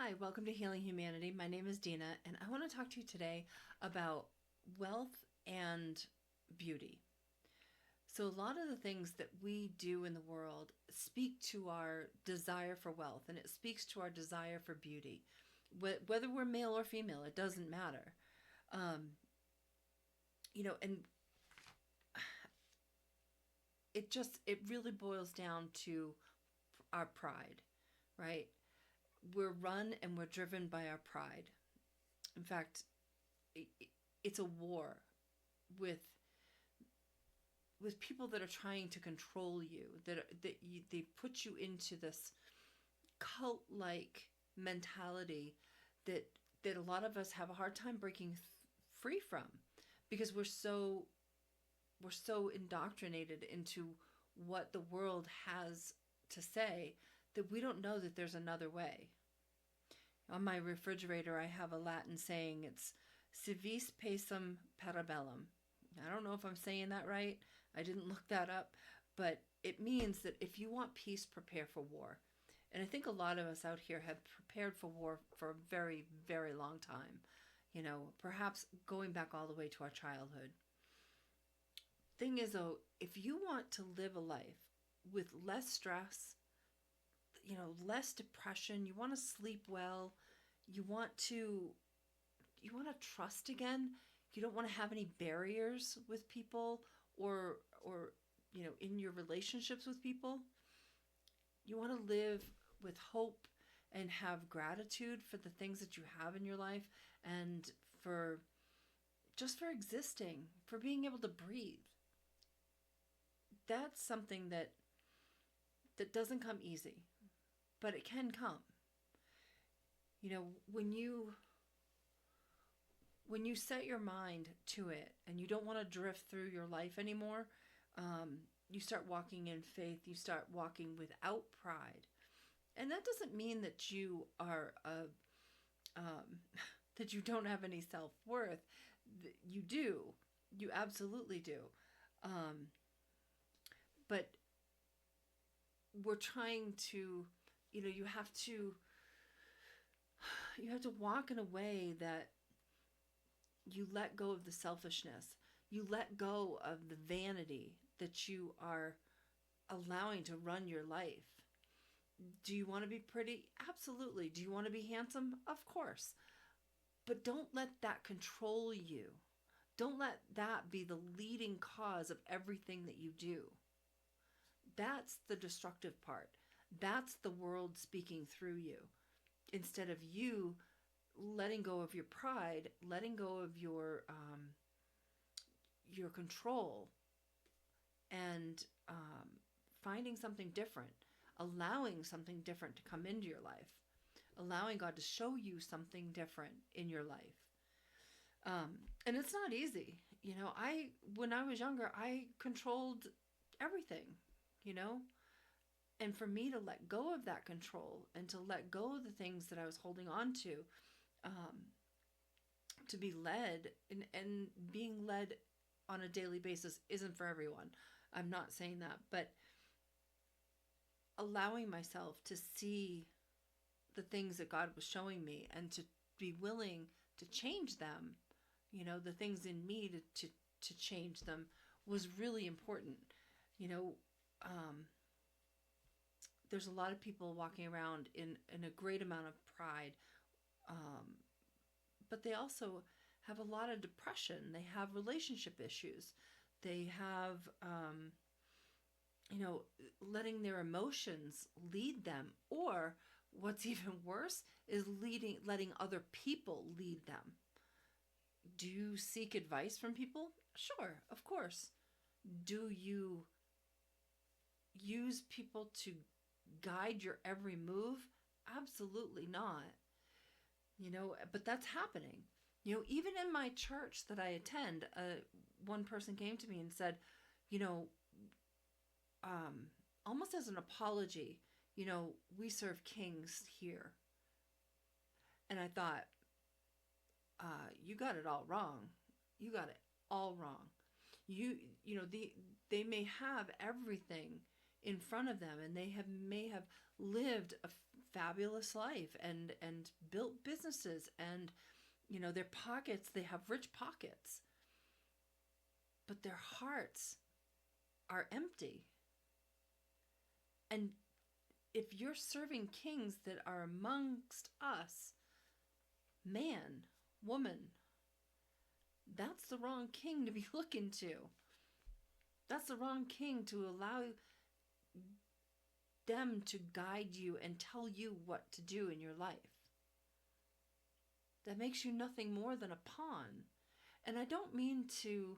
Hi, welcome to Healing Humanity. My name is Dina, and I want to talk to you today about wealth and beauty. So, a lot of the things that we do in the world speak to our desire for wealth, and it speaks to our desire for beauty. Whether we're male or female, it doesn't matter. Um, and it really boils down to our pride, right? We're run and we're driven by our pride. In fact, it's a war with people that are trying to control you, they put you into this cult like mentality that a lot of us have a hard time breaking free from, because we're so indoctrinated into what the world has to say that we don't know that there's another way. On my refrigerator, I have a Latin saying. It's "Si vis pacem parabellum." I don't know if I'm saying that right. I didn't look that up, but it means that if you want peace, prepare for war. And I think a lot of us out here have prepared for war for a very, very long time. Perhaps going back all the way to our childhood. Thing is, though, if you want to live a life with less stress, less depression, you want to sleep well, you want to trust again, you don't want to have any barriers with people, or in your relationships with people. You want to live with hope and have gratitude for the things that you have in your life, and for for existing, for being able to breathe. That's something that doesn't come easy, but it can come. You know, when you set your mind to it and you don't want to drift through your life anymore, you start walking in faith. You start walking without pride, and that doesn't mean that you are that you don't have any self-worth. You do. You absolutely do. Um, but we're trying to, you have to walk in a way that you let go of the selfishness. You let go of the vanity that you are allowing to run your life. Do you want to be pretty? Absolutely. Do you want to be handsome? Of course. But don't let that control you. Don't let that be the leading cause of everything that you do. That's the destructive part. That's the world speaking through you. Instead of you letting go of your pride, letting go of your control, and finding something different, allowing something different to come into your life, allowing God to show you something different in your life. And it's not easy. When I was younger, I controlled everything, you know, and for me to let go of that control and to let go of the things that I was holding on um, to be led, and being led on a daily basis isn't for everyone. I'm not saying that, but allowing myself to see the things that God was showing me and to be willing to change them, the things in me to change them, was really important. You know, there's a lot of people walking around in a great amount of pride, um, but they also have a lot of depression. They have relationship issues. They have, letting their emotions lead them. Or what's even worse is letting other people lead them. Do you seek advice from people? Sure, of course. Do you use people to guide your every move? Absolutely not. But that's happening. Even in my church that I attend, one person came to me and said, you know, almost as an apology, we serve kings here. And I thought, you got it all wrong. You got it all wrong. They may have everything in front of them, and they may have lived a fabulous life and built businesses, and their pockets, they have rich pockets, but their hearts are empty. And if you're serving kings that are amongst us, man, woman, that's the wrong king to be looking to. That's the wrong king to allow them to guide you and tell you what to do in your life. That makes you nothing more than a pawn. And I don't mean to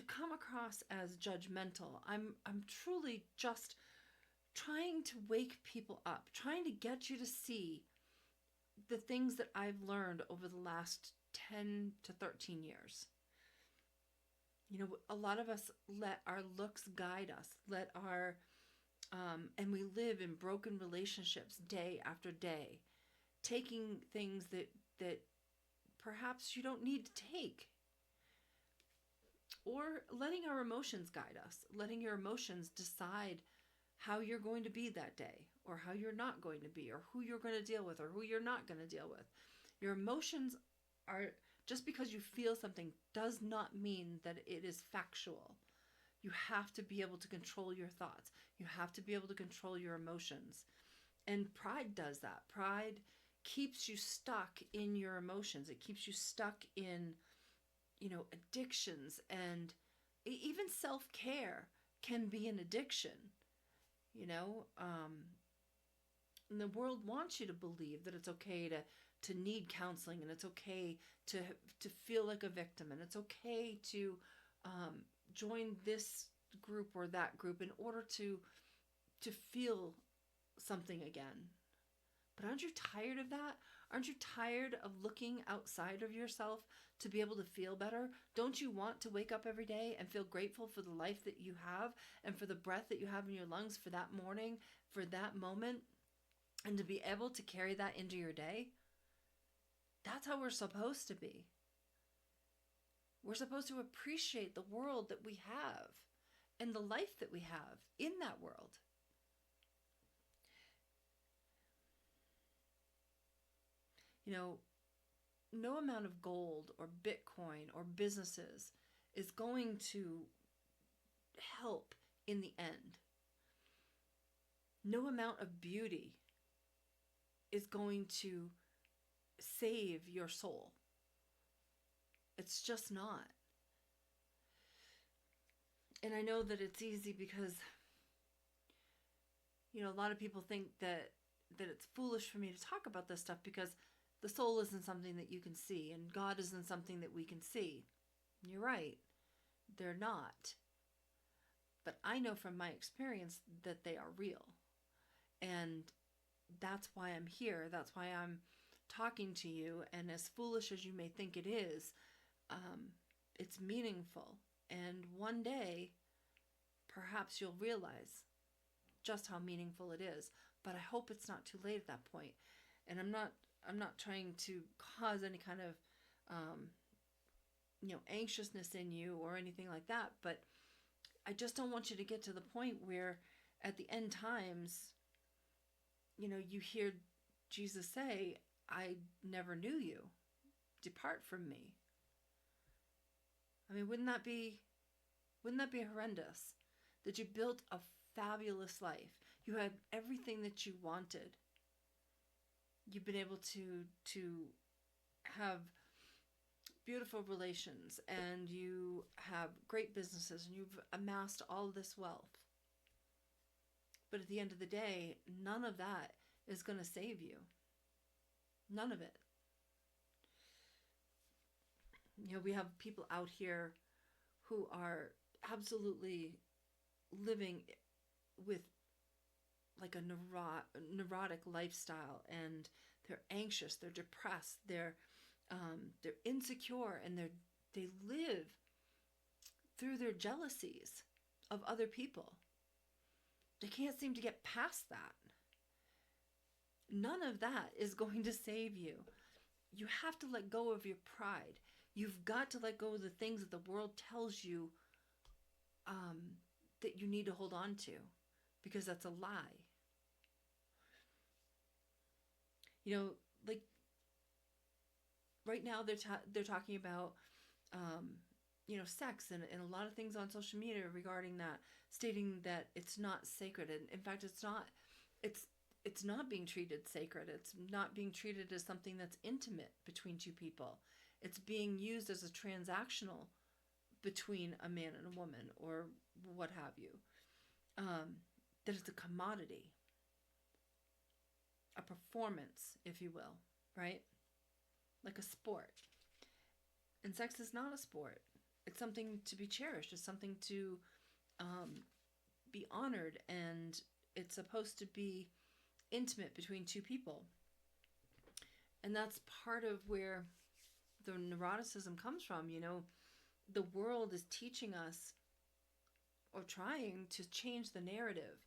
come across as judgmental. I'm truly just trying to wake people up, trying to get you to see the things that I've learned over the last 10 to 13 years. A lot of us let our looks guide us, and we live in broken relationships day after day, taking things that perhaps you don't need to take. Or letting our emotions guide us, letting your emotions decide how you're going to be that day, or how you're not going to be, or who you're going to deal with, or who you're not going to deal with. Your emotions are, just because you feel something does not mean that it is factual. You have to be able to control your thoughts. You have to be able to control your emotions. And pride does that. Pride keeps you stuck in your emotions. It keeps you stuck in, addictions, and even self-care can be an addiction. And the world wants you to believe that it's okay to need counseling, and it's okay to feel like a victim, and it's okay to join this group or that group in order to feel something again. But aren't you tired of that? Aren't you tired of looking outside of yourself to be able to feel better? Don't you want to wake up every day and feel grateful for the life that you have, and for the breath that you have in your lungs, for that morning, for that moment, and to be able to carry that into your day? That's how we're supposed to be. We're supposed to appreciate the world that we have and the life that we have in that world. No amount of gold or Bitcoin or businesses is going to help in the end. No amount of beauty is going to save your soul. It's just not. And I know that it's easy because, a lot of people think that it's foolish for me to talk about this stuff because the soul isn't something that you can see, and God isn't something that we can see. You're right. They're not. But I know from my experience that they are real. And that's why I'm here. That's why I'm talking to you. And as foolish as you may think it is, it's meaningful. And one day, perhaps you'll realize just how meaningful it is. But I hope it's not too late at that point. And I'm not trying to cause any kind of anxiousness in you or anything like that, but I just don't want you to get to the point where at the end times, you hear Jesus say, "I never knew you. Depart from me." I mean, wouldn't that be horrendous? That you built a fabulous life. You had everything that you wanted. You've been able to have beautiful relations, and you have great businesses, and you've amassed all this wealth. But at the end of the day, none of that is going to save you. None of it. We have people out here who are absolutely living with like a neurotic lifestyle, and they're anxious, they're depressed, they're insecure, and they live through their jealousies of other people. They can't seem to get past that. None of that is going to save you. You have to let go of your pride. You've got to let go of the things that the world tells you that you need to hold on to, because that's a lie. You know, like right now they're talking about um, sex and a lot of things on social media regarding that, stating that it's not sacred, and in fact it's it's not being treated sacred. It's not being treated as something that's intimate between two people. It's being used as a transactional between a man and a woman, or what have you. That it's a commodity, a performance, if you will, right? Like a sport. And sex is not a sport. It's something to be cherished. It's something to um, be honored, and it's supposed to be intimate between two people. And that's part of where the neuroticism comes from. The world is teaching us, or trying to change the narrative,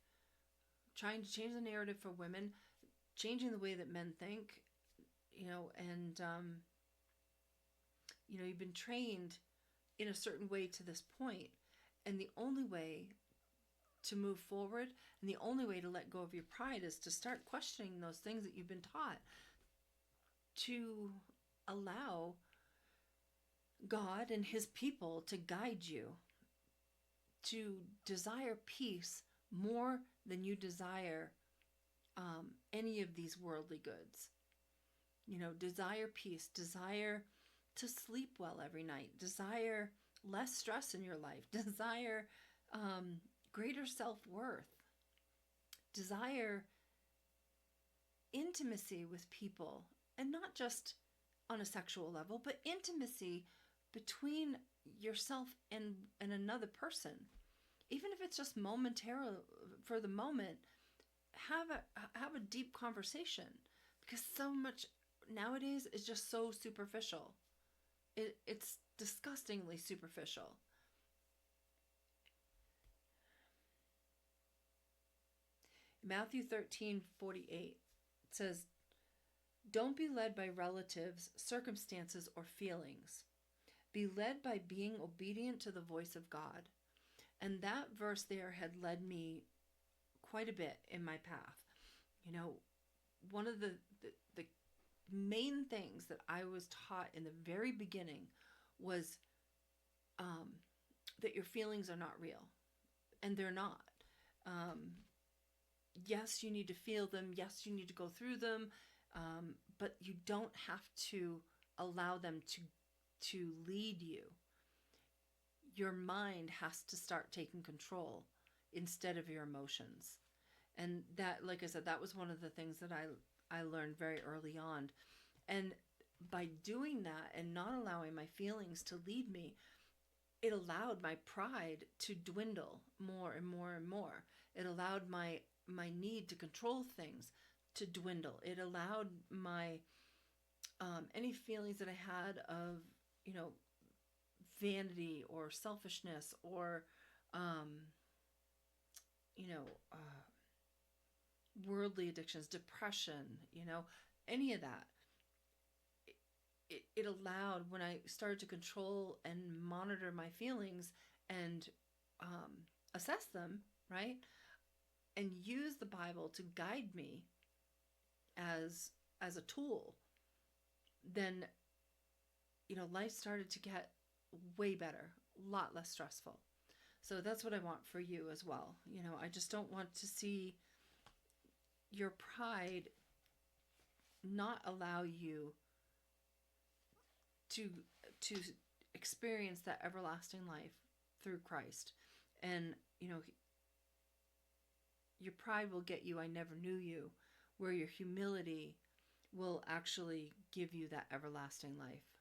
trying to change the narrative for women, changing the way that men think, and you've been trained in a certain way to this point, and the only way to move forward and the only way to let go of your pride is to start questioning those things that you've been taught, to allow God and his people to guide you, to desire peace more than you desire any of these worldly goods. Desire peace, desire to sleep well every night, desire less stress in your life, desire greater self-worth, desire intimacy with people, and not just on a sexual level, but intimacy between yourself and another person. Even if it's just momentarily, for the moment, have a deep conversation, because so much nowadays is just so superficial. It's disgustingly superficial. Matthew 13:48 says, "Don't be led by relatives, circumstances, or feelings. Be led by being obedient to the voice of God." And that verse there had led me quite a bit in my path. One of the main things that I was taught in the very beginning was that your feelings are not real. And they're not. Yes, you need to feel them. Yes, you need to go through them. But you don't have to allow them to lead you. Your mind has to start taking control instead of your emotions. And that, like I said, that was one of the things that I learned very early on. And by doing that and not allowing my feelings to lead me, it allowed my pride to dwindle more and more and more. It allowed my need to control things to dwindle. It allowed my any feelings that I had of vanity or selfishness or you know worldly addictions, depression, any of that. It allowed, when I started to control and monitor my feelings and assess them, right, and use the Bible to guide me as a tool, then life started to get way better, a lot less stressful. So that's what I want for you as well. I just don't want to see your pride not allow you to experience that everlasting life through Christ. And your pride will get you, "I never knew you," where your humility will actually give you that everlasting life.